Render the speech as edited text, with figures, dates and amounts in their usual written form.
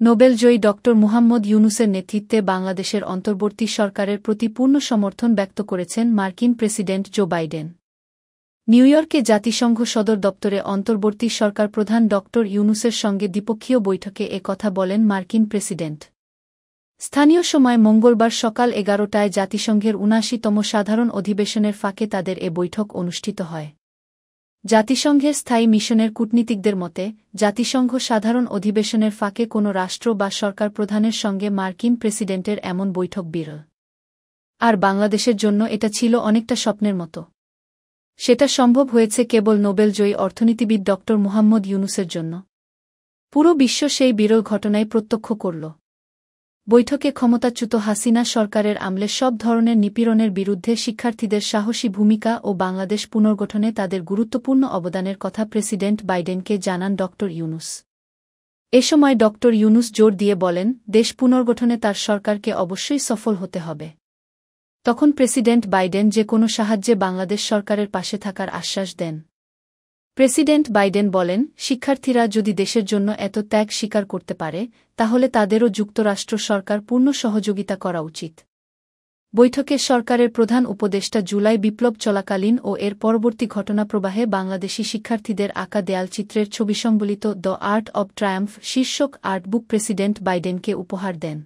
নোবেলজয়ী ড. মুহাম্মদ ইউনূসের নেতৃত্বে বাংলাদেশের অন্তর্বর্তী সরকারের প্রতি পূর্ণ সমর্থন ব্যক্ত করেছেন মার্কিন প্রেসিডেন্ট জো বাইডেন। নিউইয়র্কে জাতিসংঘ সদর দপ্তরে অন্তর্বর্তী সরকার প্রধান ড. ইউনূসের সঙ্গে দ্বিপক্ষীয় বৈঠকে এ কথা বলেন মার্কিন প্রেসিডেন্ট। স্থানীয় সময় মঙ্গলবার সকাল 11টায় জাতিসংঘের ৭৯তম সাধারণ অধিবেশনের ফাঁকে তাদের এ বৈঠক অনুষ্ঠিত হয়। জাতিসংঘের স্থায়ী মিশনের কূটনীতিকদের মতে, জাতিসংঘ সাধারণ অধিবেশনের ফাঁকে কোনো রাষ্ট্র বা সরকার প্রধানের সঙ্গে মার্কিন প্রেসিডেন্টের এমন বৈঠক বিরল। আর বাংলাদেশের জন্য এটা ছিল অনেকটা স্বপ্নের মতো। সেটা সম্ভব হয়েছে কেবল নোবেলজয়ী অর্থনীতিবিদ ড. মুহাম্মদ ইউনূসের জন্য। পুরো বিশ্ব সেই বিরল ঘটনাই প্রত্যক্ষ করল। বৈঠকে ক্ষমতাচ্যুত হাসিনা সরকারের আমলে সব ধরনের নিপীড়নের বিরুদ্ধে শিক্ষার্থীদের সাহসী ভূমিকা ও বাংলাদেশ পুনর্গঠনে তাদের গুরুত্বপূর্ণ অবদানের কথা প্রেসিডেন্ট বাইডেনকে জানান ড. ইউনূস। এ সময় ড. ইউনূস জোর দিয়ে বলেন, দেশ পুনর্গঠনে তার সরকারকে অবশ্যই সফল হতে হবে। তখন প্রেসিডেন্ট বাইডেন যে কোনো সাহায্যে বাংলাদেশ সরকারের পাশে থাকার আশ্বাস দেন। প্রেসিডেন্ট বাইডেন বলেন, শিক্ষার্থীরা যদি দেশের জন্য এত ত্যাগ স্বীকার করতে পারে, তাহলে তাদেরও যুক্তরাষ্ট্র সরকার পূর্ণ সহযোগিতা করা উচিত। বৈঠকে সরকারের প্রধান উপদেষ্টা জুলাই বিপ্লব চলাকালীন ও এর পরবর্তী ঘটনাপ্রবাহে বাংলাদেশি শিক্ষার্থীদের আঁকা দেয়ালচিত্রের ছবি সংবলিত দ্য আর্ট অব ট্রায়াম্ফ শীর্ষক আর্টবুক প্রেসিডেন্ট বাইডেনকে উপহার দেন।